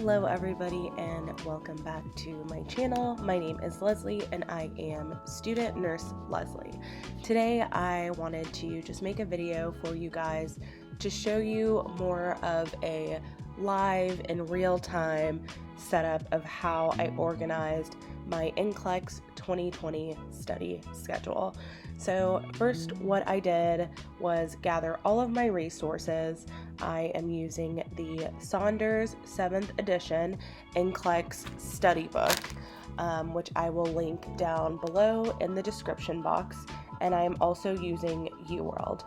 Hello everybody and welcome back to my channel. My name is Leslie and I am student nurse Leslie. Today I wanted to just make a video for you guys to show you more of a live and real-time setup of how I organized my NCLEX 2020 study schedule. So first what I did was gather all of my resources. I am using the Saunders 7th edition NCLEX study book, which I will link down below in the description box, and I'm also using UWorld.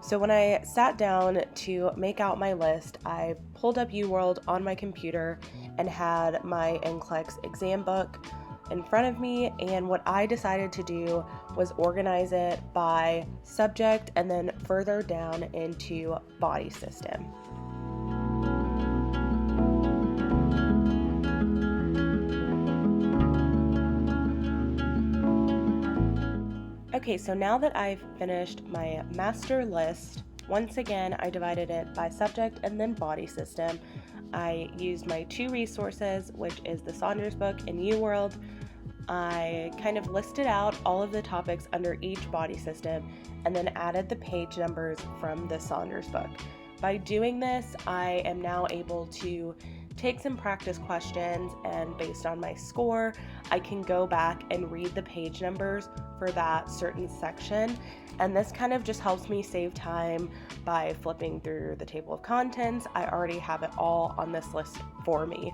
So when I sat down to make out my list, I pulled up UWorld on my computer and had my NCLEX exam book in front of me, and what I decided to do was organize it by subject and then further down into body system. Okay, so now that I've finished my master list, once again I divided it by subject and then body system. I used my two resources, which is the Saunders book and UWorld. I kind of listed out all of the topics under each body system and then added the page numbers from the Saunders book. By doing this, I am now able to take some practice questions, and based on my score, I can go back and read the page numbers for that certain section. And this kind of just helps me save time by flipping through the table of contents. I already have it all on this list for me.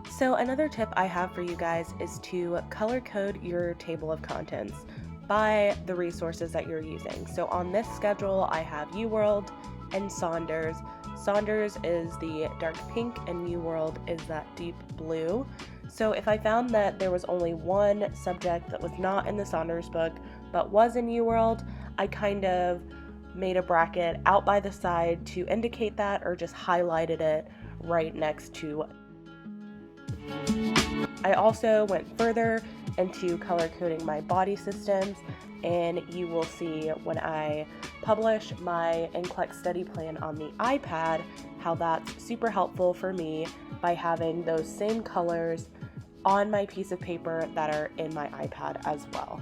So another tip I have for you guys is to color code your table of contents by the resources that you're using. So on this schedule, I have UWorld and Saunders. Saunders is the dark pink and UWorld is that deep blue. So if I found that there was only one subject that was not in the Saunders book but was in UWorld, I kind of made a bracket out by the side to indicate that, or just highlighted it right next to. I also went further into color coding my body systems, and you will see when I publish my NCLEX study plan on the iPad how that's super helpful for me by having those same colors on my piece of paper that are in my iPad as well.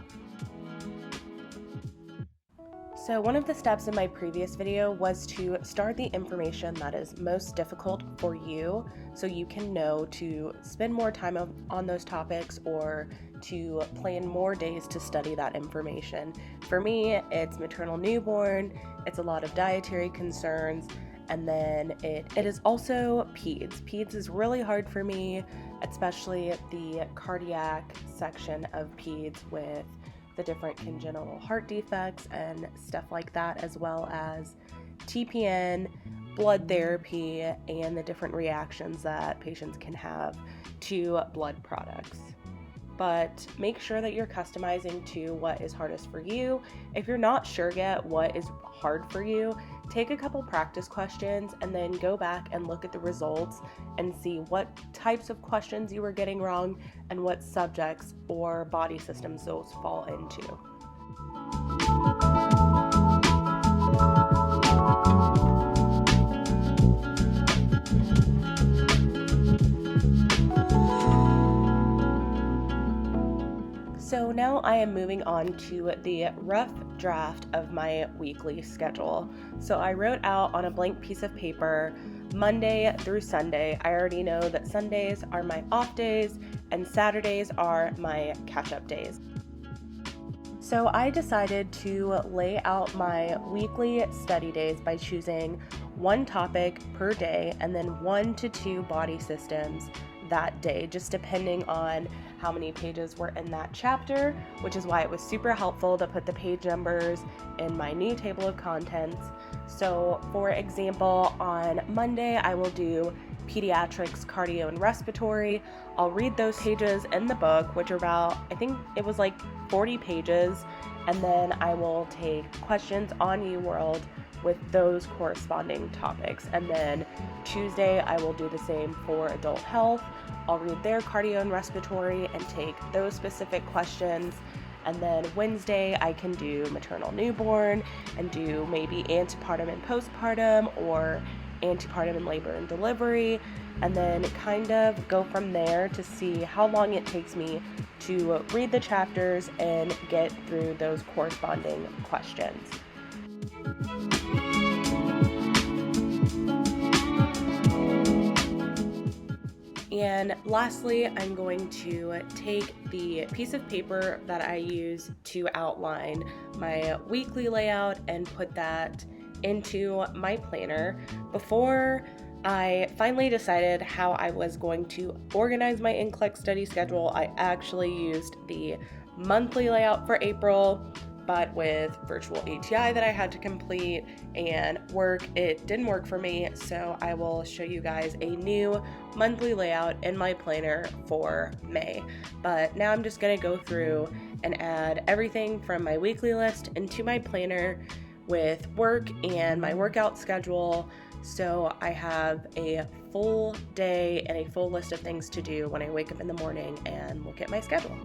So one of the steps in my previous video was to start the information that is most difficult for you, so you can know to spend more time on those topics or to plan more days to study that information. For me, it's maternal newborn, it's a lot of dietary concerns, and then it is also peds. Peds is really hard for me, especially the cardiac section of peds with the different congenital heart defects and stuff like that, as well as TPN, blood therapy, and the different reactions that patients can have to blood products. But make sure that you're customizing to what is hardest for you. If you're not sure yet what is hard for you, take a couple practice questions and then go back and look at the results and see what types of questions you were getting wrong and what subjects or body systems those fall into. So now I am moving on to the rough draft of my weekly schedule. So I wrote out on a blank piece of paper Monday through Sunday. I already know that Sundays are my off days and Saturdays are my catch-up days. So I decided to lay out my weekly study days by choosing one topic per day and then 1 to 2 body systems that day, just depending on how many pages were in that chapter, which is why it was super helpful to put the page numbers in my new table of contents. So for example, on Monday I will do pediatrics, cardio, and respiratory. I'll read those pages in the book, which are about, I think it was like 40 pages, and then I will take questions on UWorld with those corresponding topics. And then Tuesday I will do the same for adult health. I'll read their cardio and respiratory and take those specific questions. And then Wednesday I can do maternal newborn and do maybe antepartum and postpartum, or antepartum and labor and delivery, and then kind of go from there to see how long it takes me to read the chapters and get through those corresponding questions. And lastly, I'm going to take the piece of paper that I use to outline my weekly layout and put that into my planner. Before I finally decided how I was going to organize my NCLEX study schedule, I actually used the monthly layout for April, but with virtual ATI that I had to complete and work, it didn't work for me. So I will show you guys a new monthly layout in my planner for May. But now I'm just gonna go through and add everything from my weekly list into my planner with work and my workout schedule. So I have a full day and a full list of things to do when I wake up in the morning and look at my schedule.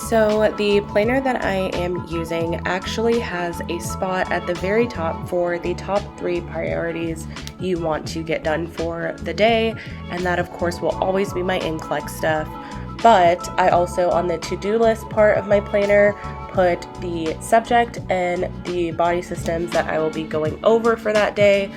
So the planner that I am using actually has a spot at the very top for the top 3 priorities you want to get done for the day, and that of course will always be my NCLEX stuff. But I also, on the to-do list part of my planner, put the subject and the body systems that I will be going over for that day.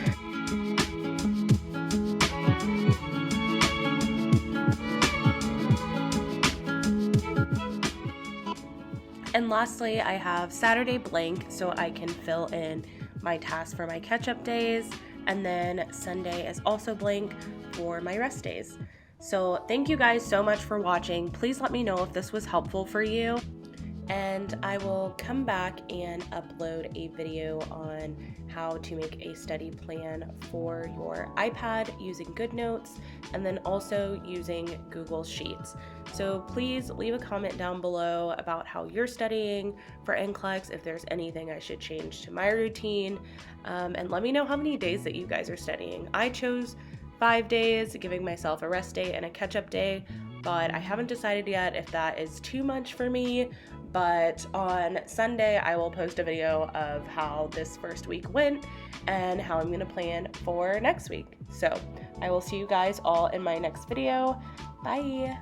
And lastly, I have Saturday blank so I can fill in my tasks for my catch-up days, and then Sunday is also blank for my rest days. So thank you guys so much for watching. Please let me know if this was helpful for you, and I will come back and upload a video on how to make a study plan for your iPad using GoodNotes and then also using Google Sheets. So please leave a comment down below about how you're studying for NCLEX, if there's anything I should change to my routine, and let me know how many days that you guys are studying. I chose 5 days, giving myself a rest day and a catch-up day, but I haven't decided yet if that is too much for me. But on Sunday, I will post a video of how this first week went and how I'm gonna plan for next week. So I will see you guys all in my next video. Bye.